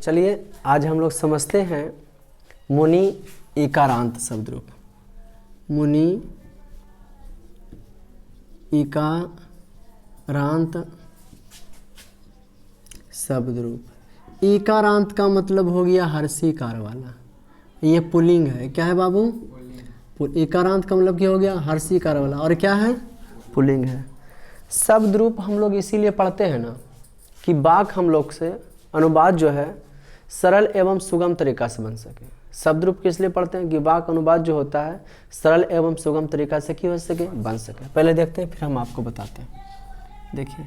चलिए आज हम लोग समझते हैं मुनि इकारांत शब्द रूप। मुनि इकारांत शब्द रूप। इकारांत का मतलब हो गया हर्षीकार वाला, ये पुल्लिंग है। क्या है बाबू? इकारांत का मतलब क्या हो गया? हर्षीकार वाला। और क्या है? पुल्लिंग है। शब्द रूप हम लोग इसीलिए पढ़ते हैं ना कि वाक्य हम लोग से अनुवाद जो है सरल एवं सुगम तरीका से बन सके। शब्द रूप किस लिए पढ़ते हैं कि वाक्य अनुवाद जो होता है सरल एवं सुगम तरीका से क्यों हो सके, बन सके। पहले देखते हैं फिर हम आपको बताते हैं। देखिए,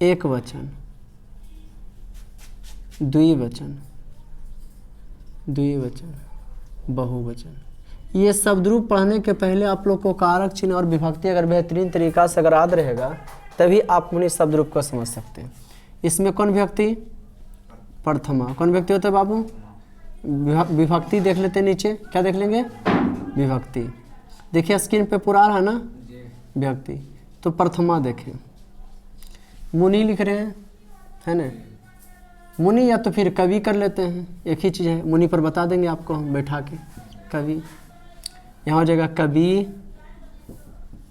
एक वचन, द्विवचन, द्विवचन, बहुवचन, ये शब्द रूप पढ़ने के पहले आप लोग को कारक चिन्ह और विभक्ति अगर बेहतरीन तरीका से अगर याद रहेगा तभी आप मुनि शब्द रूप को समझ सकते हैं। इसमें कौन विभक्ति? प्रथमा। कौन विभक्ति होता है बाबू? विभक्ति देख लेते हैं नीचे। क्या देख लेंगे? विभक्ति। देखिए स्क्रीन पे पूरा है ना विभक्ति। तो प्रथमा देखें, मुनि लिख रहे हैं, है ना? मुनि या तो फिर कवि कर लेते हैं, एक ही चीज़ है। मुनि पर बता देंगे आपको हम बैठा के। कवि यहाँ हो जाएगा कवि,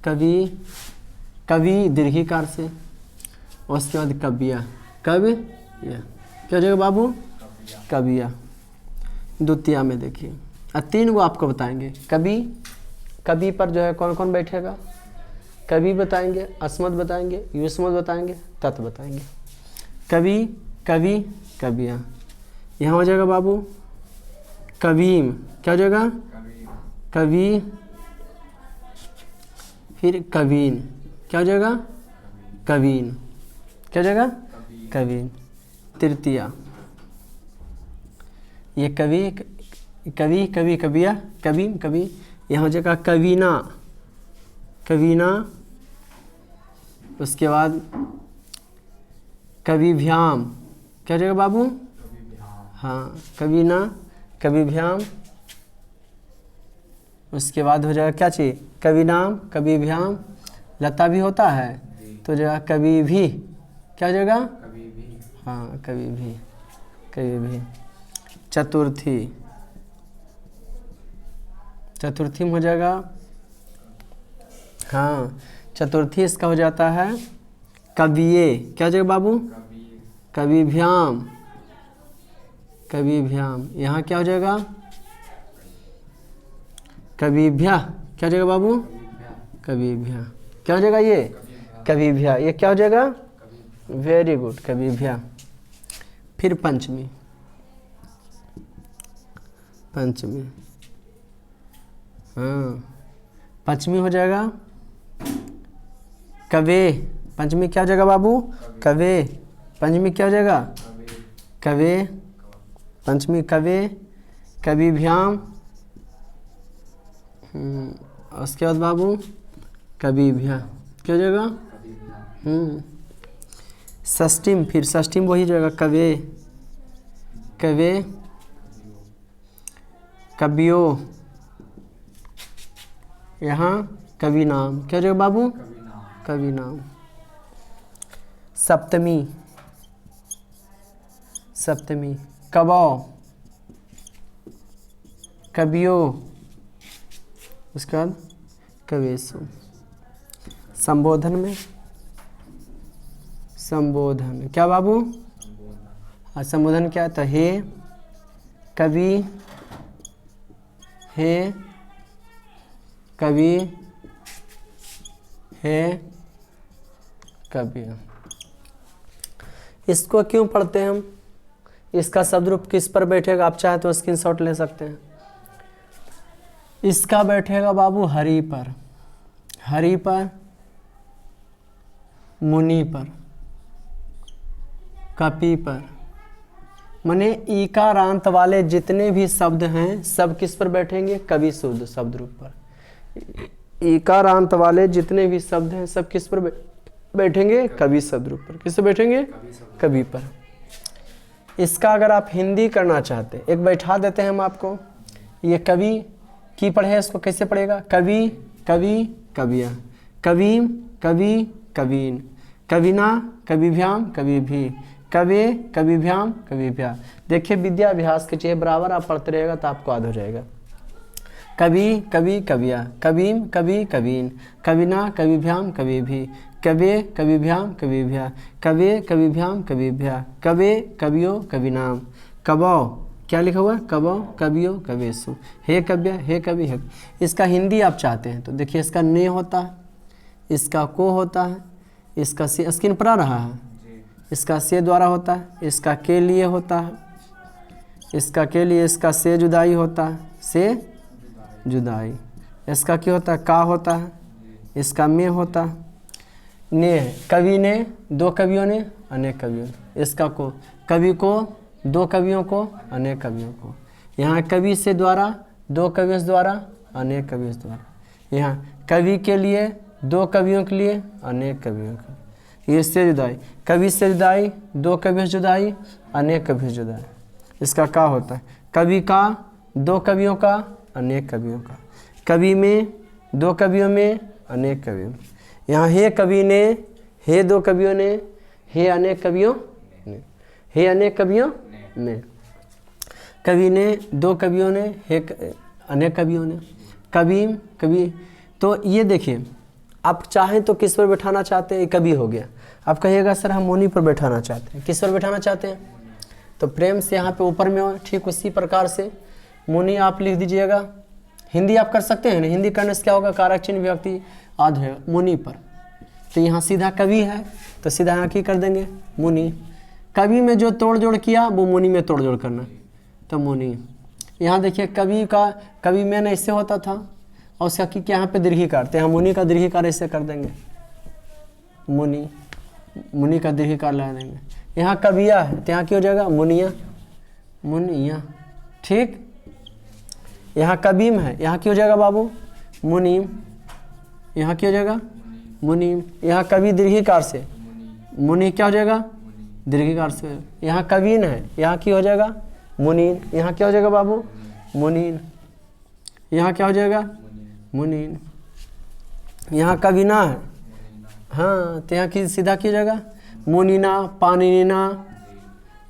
कवि, कवि दीर्घिकार से, उसके बाद कविया, कवि या क्या हो जाएगा बाबू? कविया। द्वितीया में देखिए, तीन को आपको बताएंगे। कवि, कवि पर जो है कौन कौन बैठेगा? कवि बताएंगे, अस्मत् बताएंगे, युष्मत् बताएंगे, तत् बताएंगे। कवि, कवि, कविया। यहाँ हो जाएगा बाबू कवीम। क्या हो जाएगा? कवि, फिर कवीन। क्या हो जाएगा? कवीन। क्या हो जाएगा? कवीन। तृतीया, ये कवि, कवि, कवि, कविया, कवीम, कवि। यहाँ हो जाएगा कवीना, कवीना। उसके बाद कविभ्याम। क्या हो जाएगा बाबू? हाँ, कवीना, कविभ्याम। उसके बाद हो जाएगा क्या चीज़? कविनाम, कविभ्याम। लता भी होता है तो जो है कवि भी। क्या हो जाएगा? हाँ, कवि भी, कवि भी। चतुर्थी, चतुर्थी में हो जाएगा, हाँ चतुर्थी इसका हो जाता है कविये। क्या हो जाएगा बाबू? कविभ्याम, कविभ्याम। यहाँ क्या हो जाएगा? कविभ्या। क्या हो जाएगा बाबू? कविभ्या। क्या हो जाएगा ये? कविभ्या। ये क्या हो जाएगा? Very good, Kavibhya. फिर पंचमी, पंचमी, हाँ पंचमी हो जाएगा कवे। पंचमी क्या हो जाएगा बाबू? कवे। पंचमी क्या हो जाएगा? कवे। पंचमी कवे, कविभ्याम। उसके बाद बाबू कविभ्या। क्या हो जाएगा? षष्ठीम, फिर षष्ठीम वही जाएगा कवे, कवे, कवियो। यहाँ कवि नाम। क्या हो जाएगा बाबू? कवि नाम। सप्तमी, सप्तमी, कवौ, कवियो। उसके बाद कवेशु। संबोधन में, संबोधन क्या बाबू? हाँ, संबोधन क्या था? हे कवि, हे कवि, हे कवि। इसको क्यों पढ़ते हैं हम? इसका शब्द रूप किस पर बैठेगा? आप चाहे तो स्क्रीनशॉट ले सकते हैं। इसका बैठेगा बाबू हरि पर, हरि पर, मुनि पर, कपि पर। माने ईकारांत वाले जितने भी शब्द हैं सब किस पर बैठेंगे? कवि शुद्ध शब्द रूप पर। ईकारांत वाले जितने भी शब्द हैं सब किस पर बैठेंगे? कवि शब्द रूप पर। किस पर बैठेंगे? कवि पर। इसका अगर आप हिंदी करना चाहते, एक बैठा देते हैं हम आपको। ये कवि की पढ़े, इसको कैसे पढ़ेगा? कवि, कवि, कविया, कवीम, कवि, कवीन, कविना, कविभ्याम, कवि भी, कवे कविभ्याम कविभ्या। देखिए विद्याभ्यास के चाहिए बराबर आप पढ़ते रहेगा तो आपको याद हो जाएगा। कवि कवि कविया, कवीम कवि कवीन, कविना कविभ्याम कविभी, कवे कविभ्याम कविभ्या, कवे कविभ्याम कविभ्या, कवे कवियो कविनाम, कवौ क्या लिखा हुआ है, कवौ कवियो कवेसु, हे कव्य हे कवि हे। इसका हिंदी आप चाहते हैं तो देखिए इसका ने होता है, इसका को होता है, इसका से स्क्रीन पर आ रहा है, इसका से द्वारा होता है, इसका के लिए होता है, इसका के लिए, इसका से जुदाई होता है, से जुदाई, इसका क्या होता है, का होता है, इसका में होता है, ने है, कवि ने दो कवियों ने अनेक कवियों ने, इसका को कवि को दो कवियों को अनेक कवियों को, यहाँ कवि से द्वारा दो कवियों से द्वारा अनेक कवियों से द्वारा, यहाँ कवि के लिए दो कवियों के लिए अनेक कवियों के, ये से जुदाई, कवि से जुदाई दो कवियों से जुदाई अनेक कवियों से जुदाई, इसका का होता है, कवि का दो कवियों का अनेक कवियों का, कवि में दो कवियों में अनेक कवियों में, यहाँ हे कवि ने, हे दो कवियों ने, हे अनेक कवियों ने, हे अनेक कवियों ने, कवि ने दो कवियों ने, हे अनेक कवियों ने, कवीम कवि। तो ये देखिए आप चाहें तो किस पर बैठाना चाहते हैं, कवि हो गया, आप कहिएगा सर हम मुनि पर बैठाना चाहते हैं, किस पर बैठाना चाहते हैं, तो प्रेम से यहाँ पे ऊपर में हो, ठीक उसी प्रकार से मुनि आप लिख दीजिएगा। हिंदी आप कर सकते हैं ना, हिंदी करने से क्या होगा, कारक चिन्ह विभक्ति आद है मुनि पर, तो यहाँ सीधा कवि है तो सीधा यहाँ की कर देंगे मुनि, कवि में जो तोड़ जोड़ किया वो मुनि में तोड़ जोड़ करना, तो मुनि। यहाँ देखिए कवि का, कवि में ना इससे होता था और उसका की क्या यहाँ पे दीर्घिकार, तो यहाँ मुनि का दीर्घिकार इससे कर देंगे, मुनि, मुनि का दीर्घिकार लगा देंगे। यहाँ कविया है तो यहाँ क्या हो जाएगा, मुनिया, मुनिया, ठीक। यहाँ कवीम है, यहाँ क्या हो जाएगा बाबू, मुनीम, यहाँ क्या हो जाएगा, मुनीम। यहाँ कवि दीर्घिकार से, मुनि क्या हो जाएगा, दीर्घिकार से। यहाँ कवीन है, यहाँ क्या हो जाएगा, मुनीन, यहाँ क्या हो जाएगा बाबू, मुनीन, यहाँ क्या हो जाएगा, मुनीन। यहाँ कविना है, हाँ तो यहाँ की सीधा क्या हो जाएगा, मुनीना पानीना,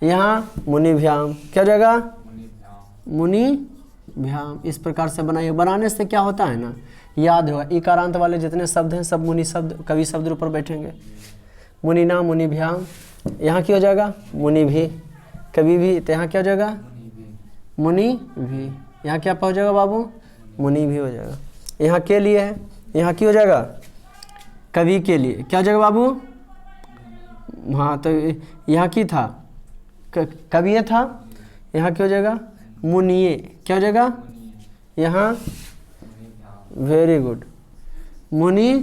यहाँ मुनिभ्याम क्या हो जाएगा, मुनिभ्याम। इस प्रकार से बनाइए, बनाने से क्या होता है ना, याद होगा, इकारांत वाले जितने शब्द हैं सब मुनि शब्द कवि शब्द ऊपर बैठेंगे, मुनिना मुनिभ्याम। यहाँ क्या हो जाएगा, मुनि भी, कवि भी, तो यहाँ क्या हो जाएगा, मुनि भी। यहाँ क्या हो जाएगा बाबू, मुनि भी हो जाएगा। यहाँ के लिए है, यहाँ क्या हो जाएगा, कवि के लिए क्या हो जाएगा बाबू, हाँ तो यहाँ की था, कवि था, यहाँ क्या हो जाएगा, मुनिये, क्या हो जाएगा, यहाँ वेरी गुड, मुनि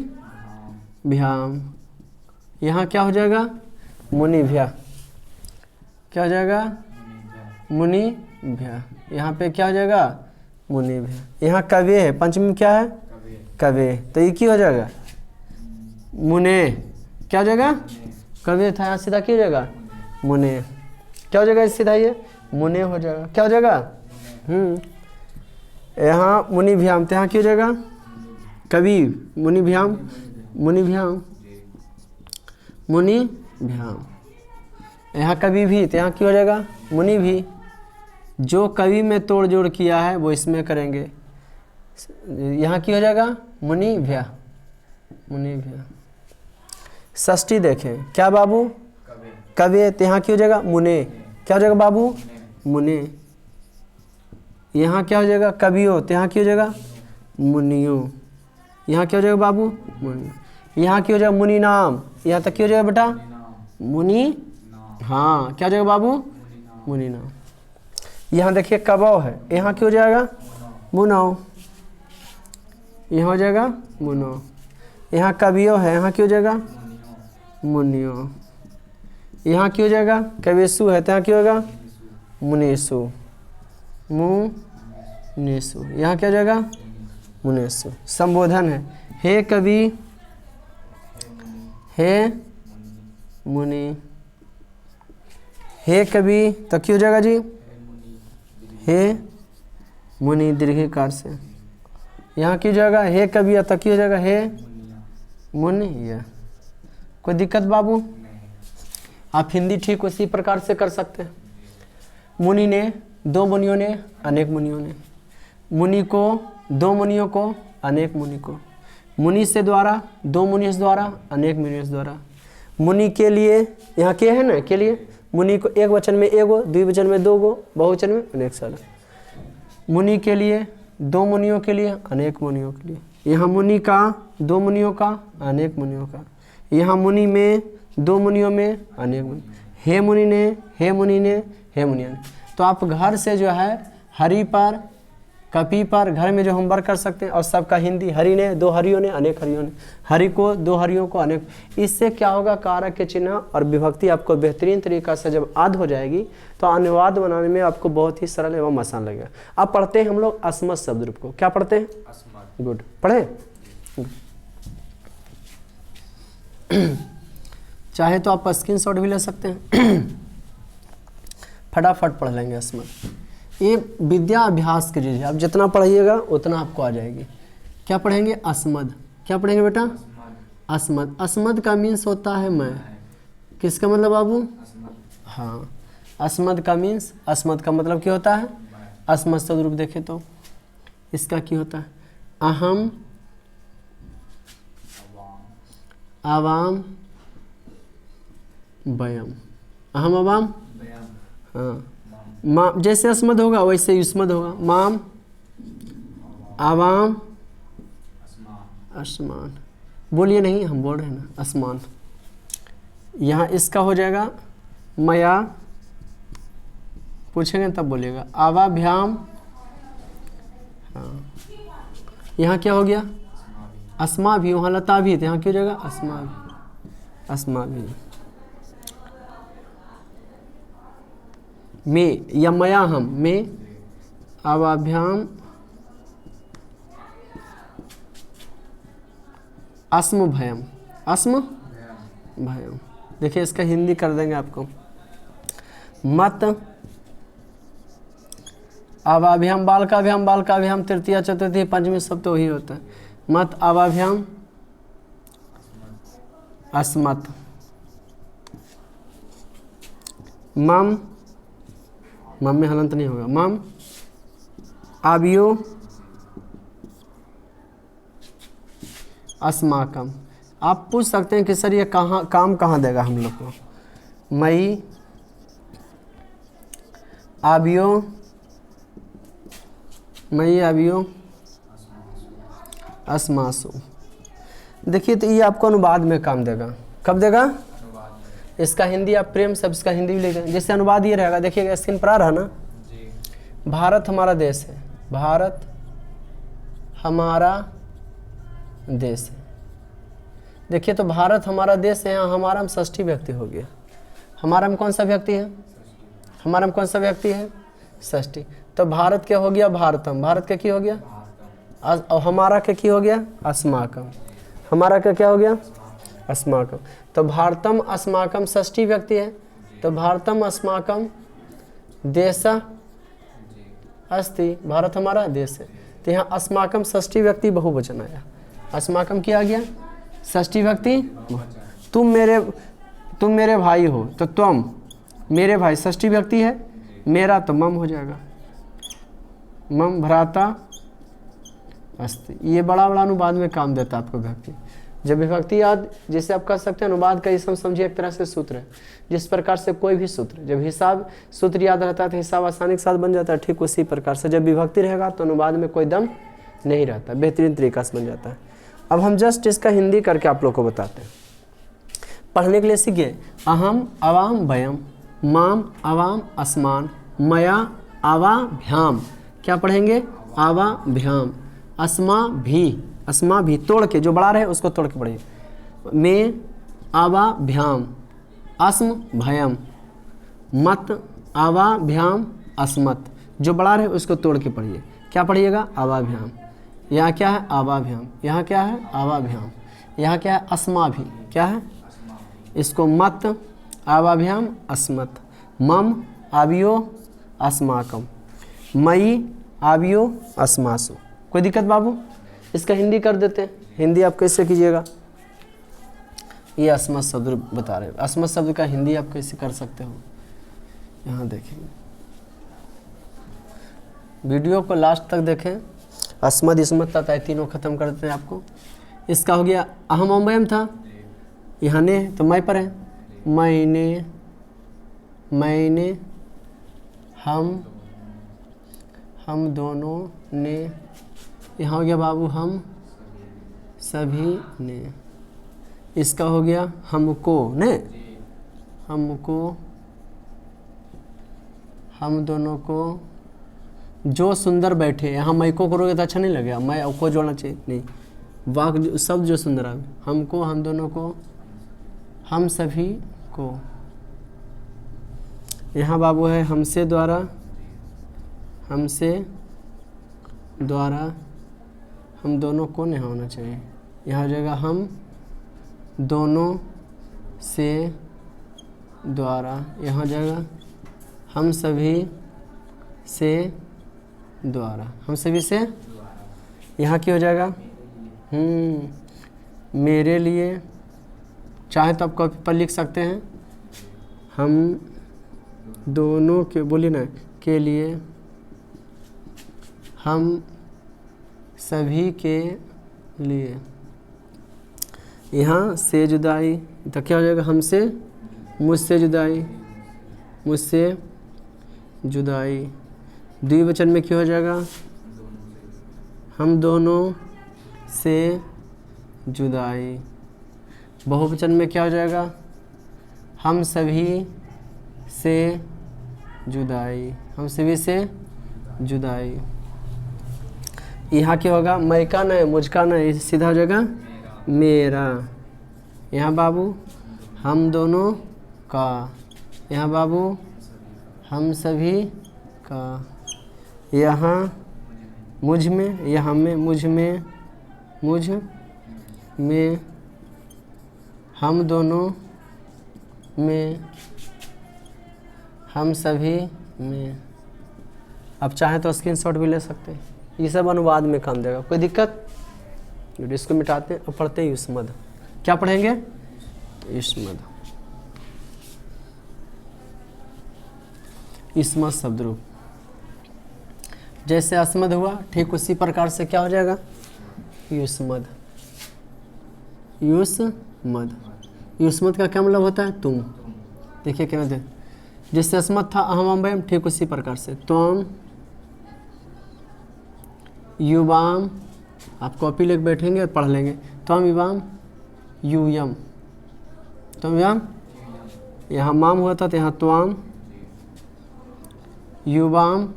भ्याम। यहाँ क्या हो जाएगा, मुनि भ्या, क्या हो जाएगा, मुनि भ्या। यहाँ पे क्या हो जाएगा, मुनि भ्या। यहाँ कवे है, पंचमी क्या है, कवे, तो ये क्या हो जाएगा, मुने, क्या हो जाएगा, कवे था, यहाँ सीधा क्या हो जाएगा, मुने, क्या हो जाएगा सीधा, ये मुने हो जाएगा, क्या हो जाएगा, यहाँ मुनिभ्याम, तो यहाँ क्या हो जाएगा, कवि मुनिभ्याम, मुनिभ्याम, मुनिभ्याम। यहाँ कवि भी, तो यहाँ क्या हो जाएगा, मुनि भी। जो कवि में तोड़ जोड़ किया है वो इसमें करेंगे, यहाँ क्या हो जाएगा, मुनिभ्या, मुनिभ्या। षष्ठी देखें, क्या बाबू, कवि, तो यहाँ क्या हो जाएगा, मुने, क्या हो जाएगा बाबू, मुने। यहाँ क्या हो जाएगा, कवियो, तो यहाँ क्या हो जाएगा, मुनियो। यहाँ क्या हो जाएगा बाबू, मुनि। यहाँ क्या हो जाएगा, मुनि नाम, यहाँ तक क्या हो जाएगा बेटा, मुनि, हाँ क्या हो जाएगा बाबू, मुनि नाम। यहाँ देखिए कबौ है, यहाँ क्या हो जाएगा, मुनौ, यहाँ हो जाएगा मुनो। यहाँ कवियो है, यहाँ क्या हो जाएगा, मुनियो। यहाँ क्या हो जाएगा, कवेसु है, तो यहाँ क्या होगा, मुनेसु, मुनेसु। यहाँ क्या हो जाएगा, मुनेसु। संबोधन है, हे कवि, हे मुनि, हे कवि, तो क्या हो जाएगा जी, हे मुनि दीर्घिकार से। यहाँ क्या हो जाएगा, हे कवि, तो क्या हो जाएगा, हे मुनि। कोई दिक्कत बाबू, आप हिंदी ठीक उसी प्रकार से कर सकते हैं। मुनि ने, दो मुनियों ने, अनेक मुनियों ने। मुनि को, दो मुनियों को, अनेक मुनि को। मुनि से द्वारा, दो मुनि से द्वारा, अनेक मुनि से द्वारा। मुनि के लिए, यहाँ के है ना, के लिए मुनि को एक वचन में एगो, द्विवचन में दो गो, बहुवचन में अनेक सारा। मुनि के लिए, दो मुनियों के लिए, अनेक मुनियों के लिए। यहाँ मुनि का, दो मुनियों का, अनेक मुनियों का। यहाँ मुनि में, दो मुनियों में, अनेक मुनि। हे मुनि ने, हे मुनि ने, हे मुनियों ने। तो आप घर से जो है हरि पर, कपि पर घर में जो होमवर्क कर सकते हैं। और सबका हिंदी, हरि ने, दो हरियों ने, अनेक हरियों ने। हरि को, दो हरियों को, अनेक। इससे क्या होगा, कारक के चिन्ह और विभक्ति आपको बेहतरीन तरीका से जब आद हो जाएगी तो अनुवाद बनाने में आपको बहुत ही सरल एवं आसान लगेगा। अब पढ़ते हैं हम लोग अस्मद शब्द रूप को। क्या पढ़ते हैं? गुड, पढ़े। चाहे तो आप स्क्रीनशॉट भी ले सकते हैं। फटाफट पढ़ लेंगे अस्मद। ये विद्या अभ्यास की चीज़ है, आप जितना पढ़िएगा उतना आपको आ जाएगी। क्या पढ़ेंगे? अस्मद। क्या पढ़ेंगे बेटा? अस्मद। अस्मद का मीन्स होता है मैं। किसका मतलब बाबू? हाँ, अस्मद का मीन्स, अस्मद का मतलब क्या होता है? अस्मद शब्द रूप देखें तो इसका क्या होता है? अहम, आवाम, बयम। अहम, आवाम, हाँ। माम, जैसे अस्मद होगा वैसे युष्मद होगा। माम, आवाम, आसमान। बोलिए नहीं, हम बोल रहे हैं ना, आसमान। यहाँ इसका हो जाएगा मया, पूछेंगे तब बोलिएगा। आवाभ्याम, हाँ। यहाँ क्या हो गया? अस्मा भी। वहाँ लता भी, तो यहाँ क्या हो जाएगा? अस्मा भी, अस्मा भी। में या मया हम, में, आवाभ्याम, अस्म भयम, अस्म भयम। देखिए इसका हिंदी कर देंगे आपको। मत, आवाभ्याम, बालकाभ्याम, बालकाभ्याम, तृतीया चतुर्थी पंचमी सब तो वही होता है। मत, आवाभ्याम, अस्मत। मम, मम में हलंत नहीं होगा। मम, आबियो, अस्माकम। आप पूछ सकते हैं कि सर ये कहाँ काम कहाँ देगा हम लोग को? मई, आबियो, मई, आबियो, अस्मासु। देखिए तो ये आपको अनुवाद में काम देगा। कब देगा? इसका हिंदी आप प्रेम से इसका हिंदी भी लिखें। जैसे अनुवाद ये रहेगा, देखिएगा स्क्रीन पर आ रहा ना जी। भारत हमारा देश है, भारत हमारा देश है। देखिए तो भारत हमारा देश है, यहाँ हमारा में षष्ठी व्यक्ति हो गया। हमारा में कौन सा व्यक्ति है? हमारा में कौन सा व्यक्ति है? षष्ठी। तो भारत क्या हो गया? भारतम। भारत का क्या हो गया? और हमारा का क्या हो गया? अस्माकम। हमारा का क्या हो गया? अस्माकम। तो भारतम अस्माकम षष्ठी व्यक्ति है, तो भारतम अस्माकम देश अस्ति। भारत हमारा देश है, तो यहाँ अस्माकम षष्ठी व्यक्ति बहुवचन आया। अस्माकम क्या आ गया? षष्ठी व्यक्ति। तुम मेरे भाई हो, तो तुम मेरे भाई षष्ठी व्यक्ति है। मेरा तो मम हो जाएगा। मम भ्राता अस्ति। ये बड़ा बड़ा अनुवाद में काम देता है आपको विभक्ति। जब विभक्ति याद, जैसे आप कह सकते हैं अनुवाद का इसम समझिए एक तरह से सूत्र है। जिस प्रकार से कोई भी सूत्र, जब हिसाब सूत्र याद रहता है तो हिसाब आसानी के साथ बन जाता है, ठीक उसी प्रकार से जब विभक्ति रहेगा तो अनुवाद में कोई दम नहीं रहता, बेहतरीन तरीका से बन जाता है। अब हम जस्ट इसका हिंदी करके आप लोग को बताते हैं। पढ़ने के लिए सीखिए। अहम, अवाम, भयम, माम, अवाम, अस्मान, मया, आवाभ्याम। क्या पढ़ेंगे? आवाभ्याम। अस्मा भी, अस्मा भी तोड़ के, जो बड़ा रहे उसको तोड़ के पढ़िए। में, आवाभ्याम, अस्म भयम। मत, आवाभ्याम, अस्मत। जो बड़ा रहे उसको तोड़ के पढ़िए। क्या पढ़िएगा? आवाभ्याम। यहाँ क्या है? आवाभ्याम। यहाँ क्या है? आवाभ्याम। यहाँ क्या है? अस्मा भी। क्या है? इसको मत, आवाभ्याम, अस्मत। मम, आबियो, अस्माकम। मई, आबियो, अस्मासु। कोई दिक्कत बाबू? इसका हिंदी कर देते हैं। हिंदी आप कैसे कीजिएगा? ये अस्मत् शब्द बता रहे हैं। अस्मत् शब्द का हिंदी आप कैसे कर सकते हो, यहाँ देखें, वीडियो को लास्ट तक देखें। अस्मद इस्मत तथा तीनों खत्म कर देते हैं आपको। इसका हो गया अहम अम्बयम था, यहाँ ने तो मैं पर है, मैंने, हम दोनों ने, यहाँ हो गया बाबू हम सभी ने। इसका हो गया हमको ने, हमको, हम दोनों को, जो सुंदर बैठे, यहाँ मैं को करोगे तो अच्छा नहीं लगेगा, मैं को जोड़ना चाहिए, नहीं, वाक शब्द जो सुंदर है, हमको, हम दोनों को, हम सभी को। यहाँ बाबू है हमसे द्वारा, हम दोनों को नहीं होना चाहिए, यहाँ हो जाएगा हम दोनों से द्वारा, यहाँ हो जाएगा हम सभी से द्वारा, हम सभी से, यहाँ की हो जाएगा मेरे लिए, चाहे तो आप कॉपी पर लिख सकते हैं, हम दोनों के, बोलिए ना, के लिए, हम सभी के लिए। यहाँ से जुदाई, तो क्या हो जाएगा हमसे, मुझसे जुदाई, मुझसे जुदाई। द्विवचन में क्या हो जाएगा, हम दोनों से जुदाई। बहुवचन में क्या हो जाएगा, हम सभी से जुदाई, हम सभी से जुदाई। यहाँ क्या होगा, मैं का नहीं, मुझका नहीं, सीधा हो जाएगा मेरा। यहाँ बाबू हम दोनों का, यहाँ बाबू हम सभी का। यहाँ मुझ में, यहाँ में, मुझ में, हम दोनों में, हम सभी में। अब चाहें तो स्क्रीनशॉट भी ले सकते हैं, ये सब अनुवाद में काम देगा, कोई दिक्कत। इसको मिटाते हैं और पढ़ते हैं युष्मद। क्या पढ़ेंगे, युष्मद, युष्मद शब्द रूप। जैसे अस्मद हुआ ठीक उसी प्रकार से क्या हो जाएगा, युष्मद। युष्मद, युष्मद का क्या मतलब होता है, तुम। देखिए क्या होता है, जैसे अस्मद था अहम अम्बयम, ठीक उसी प्रकार से त्वम युवाम, आप कॉपी लेके बैठेंगे और पढ़ लेंगे। त्वम युवाम यूयम, त्वम युवाम, यहाँ माम हुआ था तो यहाँ त्वाम युवाम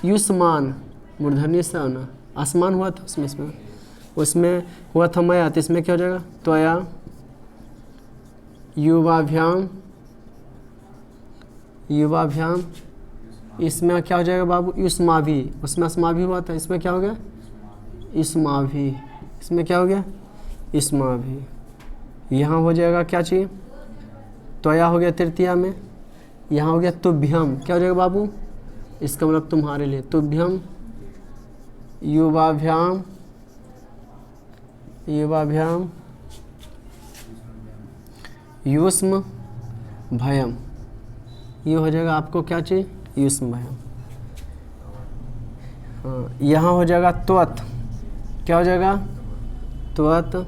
युष्मान, मूर्धन्य से आना, आसमान हुआ था उसमें हुआ था मया, तो इसमें क्या हो जाएगा, त्वया युवाभ्याम, युवाभ्याम। इसमें क्या हो जाएगा बाबू, युष्माभि, उसमें अस्माभि हुआ था, इसमें क्या हो गया, युष्माभि। इसमें क्या हो गया, युष्माभि। यहाँ हो जाएगा क्या चाहिए, त्वया हो गया तृतीया में। यहाँ हो गया तुभ्यम, क्या हो जाएगा बाबू, इसका मतलब तुम्हारे लिए, तुभ्यम युवाभ्याम, युवाभ्याम युष्म भयम। ये हो जाएगा आपको क्या चाहिए, युष्म भयम। हाँ, यहाँ हो जाएगा त्वत, क्या हो जाएगा, त्वत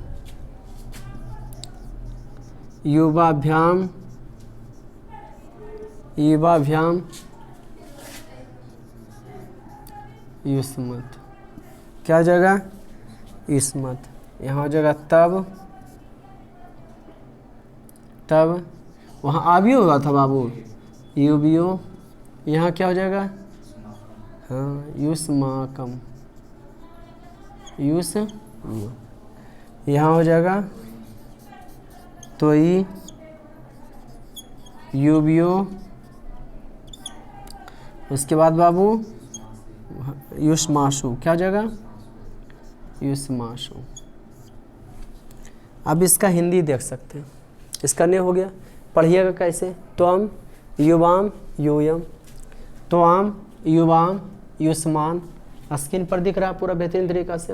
युवाभ्याम, युवाभ्याम युष्मत, क्या हो जाएगा, युष्मत। यहाँ हो जाएगा तब वहाँ आभी होगा था बाबू, युबियो। यहाँ क्या हो जाएगा, हाँ युष्माकम, यहाँ हो जाएगा तोई युबियो। उसके बाद बाबू युष्माशु, क्या हो जाएगा, युष्माशु। अब इसका हिंदी देख सकते हैं, इसका नहीं हो गया, पढ़िएगा कैसे, त्वम युवाम यूयम, त्वाम युवाम युष्मान। स्क्रीन पर दिख रहा है पूरा बेहतरीन तरीका से,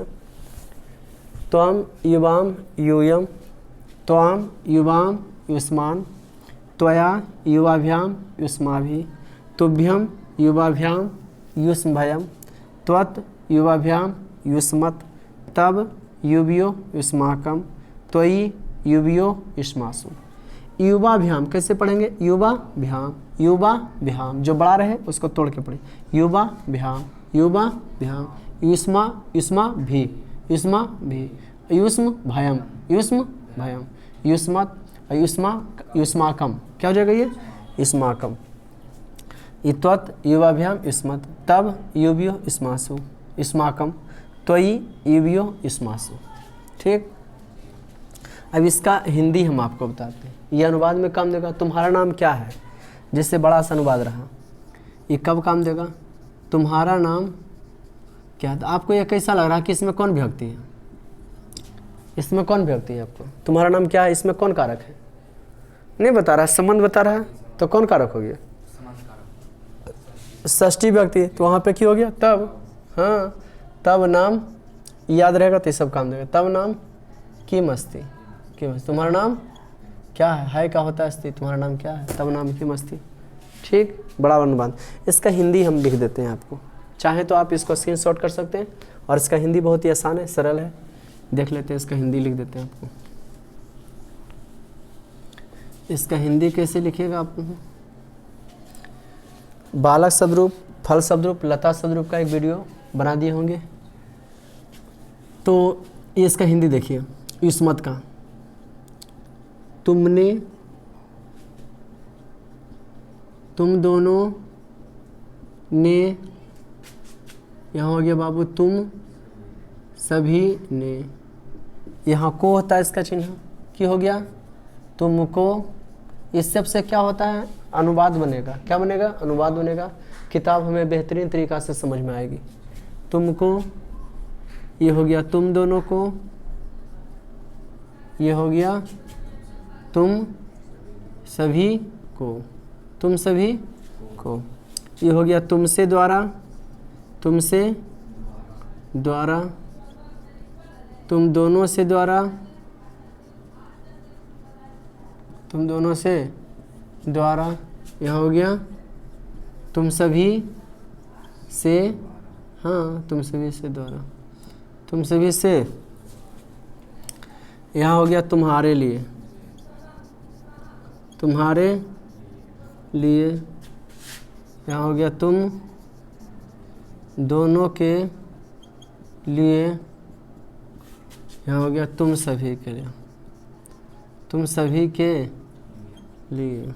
त्वम युवाम यूयम, त्वाम युवाम युष्मान, त्वया युवाभ्याम युष्माभि, तुभ्यम युवाभ्याम युष्मभयम, त्वत् युवाभ्याम युष्मत्, तब युवयो युष्माकम, त्वयि युवयो युष्मासु। युवाभ्याम कैसे पढ़ेंगे? युवाभ्याम, युवाभ्याम जो बड़ा रहे उसको तोड़ के पढ़े। युवाभ्याम, युवाभ्याम, युष्मा युष्माभि, युष्माभि, युष्म भयम, युष्म भयम, युष्मत्, युष्माकम, क्या हो जाएगा ये? युष्माकम। त्वत् युवाभ्याम युष्मत्, तब युवयो युष्मासु, युष्माकम, त्वयि युवयो युष्मासु। ठीक। अब इसका हिंदी हम आपको बताते हैं। ये अनुवाद में काम देगा। तुम्हारा नाम क्या है, जिससे बड़ा सा अनुवाद रहा, ये कब काम देगा? तुम्हारा नाम क्या है। आपको ये कैसा लग रहा है कि इसमें कौन विभक्ति है? इसमें कौन विभक्ति है आपको? तुम्हारा नाम क्या है, इसमें कौन कारक है? नहीं बता रहा, संबंध बता रहा है, तो कौन कारक हो गया? षष्ठी विभक्ति, तो वहाँ पे क्या हो गया? तब। हाँ, तब नाम याद रहेगा तो ये सब काम देगा। तब नाम किम अस्ति, किम अस्ति, तुम्हारा नाम क्या है का होता है अस्ति, तुम्हारा नाम क्या है, तब नाम किम अस्ति। ठीक, बड़ा अनुवाद। इसका हिंदी हम लिख देते हैं आपको, चाहे तो आप इसको स्क्रीनशॉट कर सकते हैं, और इसका हिंदी बहुत ही आसान है, सरल है। देख लेते हैं, इसका हिंदी लिख देते हैं आपको। इसका हिंदी कैसे लिखिएगा आप? बालक शब्दरूप, फल शब्दरूप, लता शब्दरूप का एक वीडियो बना दिए होंगे, तो ये इसका हिंदी देखिए। युष्मत का, तुमने, तुम दोनों ने, यहाँ हो गया बाबू तुम सभी ने, यहाँ को होता है इसका चिन्ह, क्या हो गया? तुमको। इस सब से क्या होता है? अनुवाद बनेगा। क्या बनेगा? अनुवाद बनेगा। किताब हमें बेहतरीन तरीक़ा से समझ में आएगी। तुमको, ये हो गया तुम दोनों को, ये हो गया तुम सभी को, तुम सभी को, ये हो गया तुमसे द्वारा, तुमसे द्वारा, तुम दोनों से द्वारा, तुम दोनों से द्वारा, यहाँ हो गया तुम सभी से, हाँ तुम सभी से द्वारा, तुम सभी से, यहाँ हो गया तुम्हारे लिए, तुम्हारे लिए, यहाँ हो गया तुम दोनों के लिए, यहाँ हो गया तुम सभी के लिए, तुम सभी के लिए,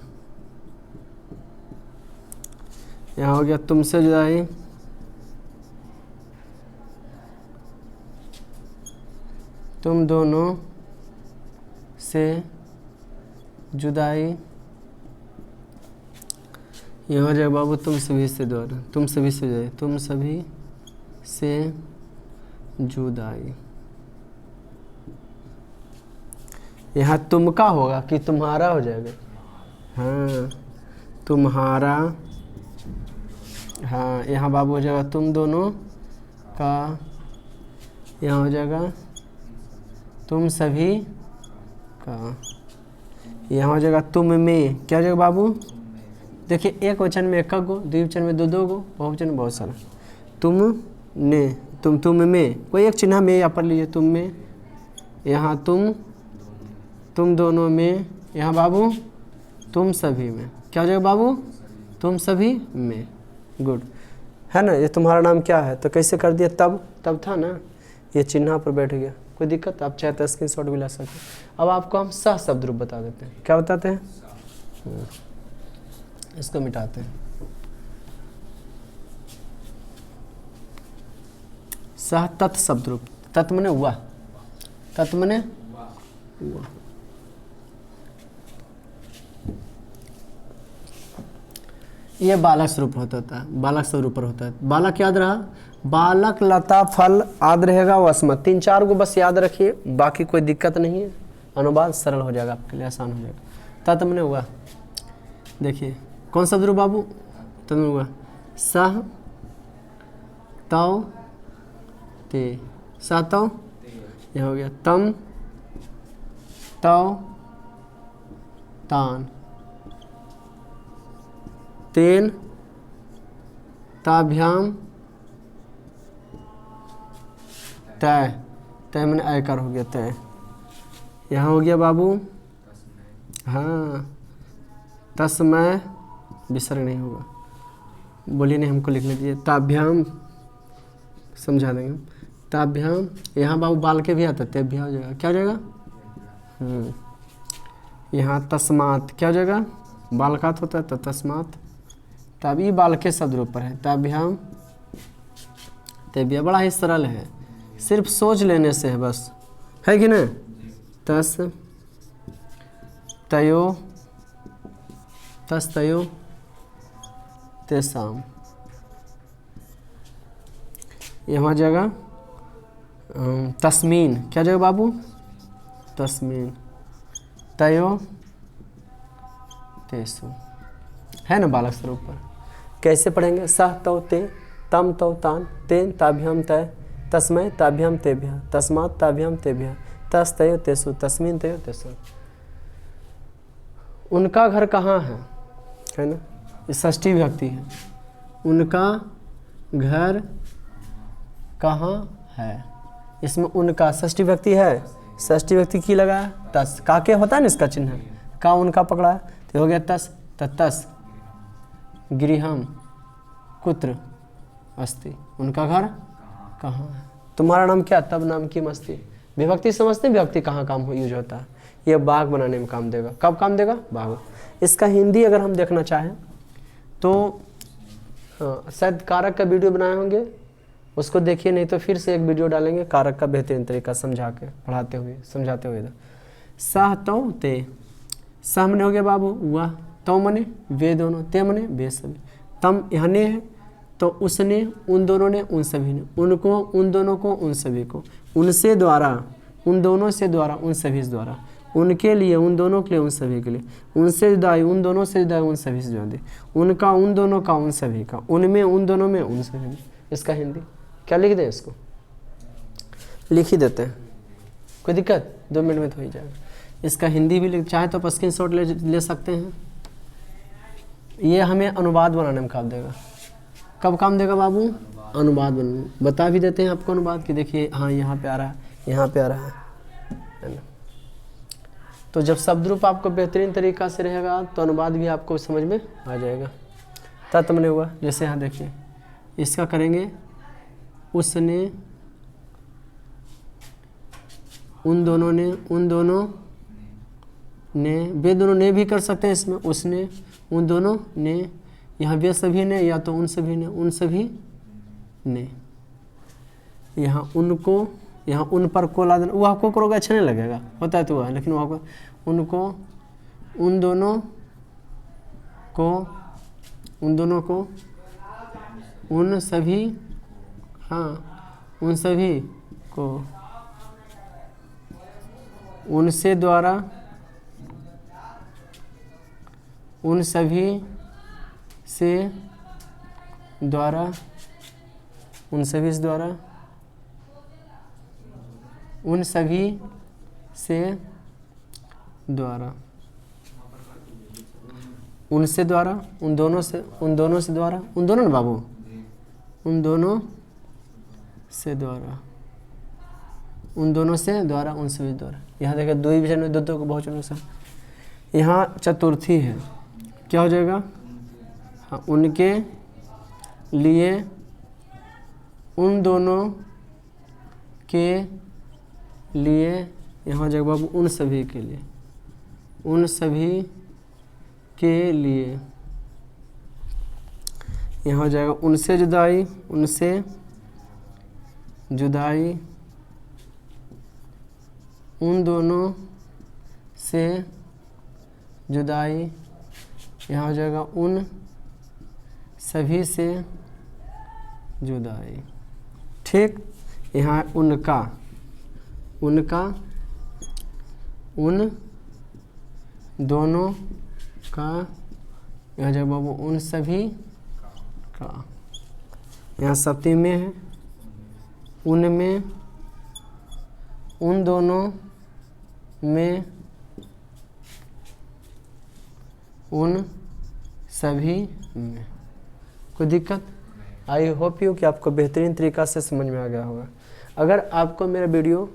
यहाँ हो गया तुमसे जुदाई, तुम दोनों से जुदाई, यहाँ हो जाएगा बाबू तुम सभी से द्वारा, तुम सभी से जुदाई, तुम सभी से जुदाई। यहाँ तुम का होगा कि तुम्हारा हो जाएगा? हाँ तुम्हारा, हाँ यहाँ बाबू हो जाएगा तुम दोनों का, यहाँ हो जाएगा तुम सभी का, यहाँ हो जाएगा तुम में, क्या हो जाएगा बाबू? देखिए एक वचन में एक गो, द्विवचन में दो दो गो, बहुवचन में बहुत सारा। तुम ने, तुम में, कोई एक चिन्ह में यहाँ पर लीजिए, तुम में, यहाँ तुम दोनों में, यहाँ बाबू तुम सभी में, क्या हो जाएगा बाबू? तुम सभी में। गुड है ना। ये तुम्हारा नाम क्या है, तो कैसे कर दिया? तब था ना, ये चिन्ह पर बैठ गया, कोई दिक्कत? आप चाहे तो स्क्रीनशॉट भी ला सकते हैं। अब आपको हम सह शब्द रूप बता देते हैं। क्या बताते हैं? इसको मिटाते हैं। सह तत् शब्द रूप, तत् मने हुआ, तत् मने हुआ। ये बालक स्वरूप होता है, बालक स्वरूप पर होता है। बालक याद रहा, बालक, लता, फल याद रहेगा, वस्मत, 3-4 को बस याद रखिए, बाकी कोई दिक्कत नहीं है। अनुवाद सरल हो जाएगा आपके लिए, आसान हो जाएगा। तत् मने हुआ, देखिए कौन सा रूप बाबू? तत् मने हुआ, सह तौ ते, सह तौ, यह हो गया तम तौ तान तेन ताभ्याम तय। तय मैंने आयकर हो गया तय। यहाँ हो गया बाबू, हाँ तस्मय विसर्ग नहीं होगा, बोलिए नहीं हमको लिखने दीजिए। ताभ्याम समझा देंगे। ताभ्याम यहाँ बाबू बाल के भी आता है, तेभ्या हो जाएगा, क्या हो जाएगा? यहाँ तस्मात क्या हो जाएगा? बालकात होता है तो तस्मात। तब ये बाल के शब्द रूप पर है। ताभ्याम तेभ्या, बड़ा ही सरल है, सिर्फ सोच लेने से है बस, है कि नहीं? तस तयो तेसाम। यहाँ जगह तस्मीन क्या जगह बाबू? तस्मीन तयो तेसु, है ना बालक स्वरूप पर। कैसे पढ़ेंगे? सह तौ ते, तम तौ तान, तेन ताभ्याम तय, तस्मय ताभ्याम तेभ्यः, तस्मात् ताभ्याम तेभ्यः, तस तयो तेसु, तस्मिन तयो तेसु। उनका घर कहाँ है ना? ये षष्ठी विभक्ति है। उनका घर कहाँ है, इसमें उनका षष्ठी विभक्ति है। षष्ठी विभक्ति की लगा है? तस। का के होता है ना इसका चिन्ह, का उनका पकड़ा है तो हो गया तस। तस गृहम कुत्र अस्ति, उनका घर कहाँ है। तुम्हारा नाम क्या? तब नाम की मस्ती। विभक्ति समझते हैं, विभक्ति कहाँ काम यूज होता है? ये बाघ बनाने में काम देगा। कब काम देगा? बाघ। इसका हिंदी अगर हम देखना चाहें तो शायद कारक का वीडियो बनाए होंगे, उसको देखिए, नहीं तो फिर से एक वीडियो डालेंगे कारक का बेहतरीन तरीका समझा के, पढ़ाते हुए समझाते हुए। सह तौ ते, सह मने हो गया बाबू वह, तौ मने वे दोनों, ते मने वे सभी, तम यहाँ ने है तो उसने, उन दोनों ने, उन सभी ने, उनको, उन दोनों को, उन सभी को, उनसे द्वारा, उन दोनों से द्वारा, उन सभी से द्वारा, उनके लिए, उन दोनों के लिए, उन सभी के लिए, उनसे जुदाई, उन दोनों से जुदाई, उन सभी से जुदाई, उनका, उन दोनों का, उन सभी का, उनमें, उन दोनों में, उन सभी में। इसका हिंदी क्या लिख दें? इसको लिख ही देते हैं, कोई दिक्कत? 2 मिनट में तो हो ही जाएगा। इसका हिंदी भी लिख, चाहे तो स्क्रीनशॉट ले सकते हैं। ये हमें अनुवाद बनाने में काम देगा। कब काम देगा बाबू? अनुवाद बनाने। बता भी देते हैं आपको अनुवाद कि देखिए हाँ यहाँ पे आ रहा है, यहाँ पे आ रहा है ना। तो जब शब्द रूप आपको बेहतरीन तरीका से रहेगा तो अनुवाद भी आपको समझ में आ जाएगा। तत्व में हुआ, जैसे यहाँ देखिए इसका करेंगे, उसने, उन दोनों ने, उन दोनों ने, वे दोनों ने भी कर सकते हैं इसमें। उसने, उन दोनों ने, यहाँ वे सभी ने, या तो उन सभी ने, उन सभी ने। यहाँ उनको, यहाँ उन पर को ला देना, वो आपको करोगे अच्छा नहीं लगेगा, होता है तो वह, लेकिन वहाँ को उनको, उन दोनों को, उन दोनों को, उन सभी, हाँ उन सभी को, उनसे द्वारा, उन सभी से द्वारा, उन सभी से द्वारा, उन सभी से द्वारा, उनसे द्वारा, उन दोनों से, उन दोनों से द्वारा, उन दोनों ना बाबू, उन दोनों से द्वारा, उन दोनों से द्वारा, उन सभी द्वारा। यहाँ देखिए दो ही विषय में दो को बहुवचन से। यहाँ चतुर्थी है, क्या हो जाएगा? हाँ उनके लिए, उन दोनों के लिए, यहाँ हो जाएगा बाबू उन सभी के लिए, उन सभी के लिए। यहाँ हो जाएगा उनसे जुदाई, उनसे जुदाई, उन दोनों से जुदाई। यहाँ हो जाएगा उन सभी से जुदाई। ठीक, यहाँ उनका, उनका, उन दोनों का, यहाँ जाएगा बाबू उन सभी का। यहाँ सप्तमी में है, उनमें, उन दोनों में, उन सभी में। कोई दिक्कत? आई होप यू कि आपको बेहतरीन तरीक़ा से समझ में आ गया होगा। अगर आपको मेरा वीडियो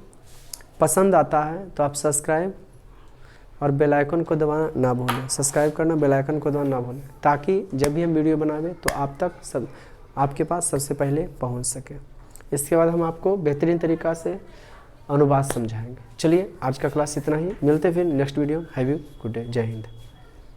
पसंद आता है तो आप सब्सक्राइब और बेल आइकन को दबाना ना भूलें। सब्सक्राइब करना, बेल आइकन को दबाना ना भूलें, ताकि जब भी हम वीडियो बनावें तो आप तक आपके पास सबसे पहले पहुंच सके। इसके बाद हम आपको बेहतरीन तरीक़ा से अनुवाद समझाएंगे। चलिए आज का क्लास इतना ही, मिलते फिर next video. Have you good day. जय हिंद।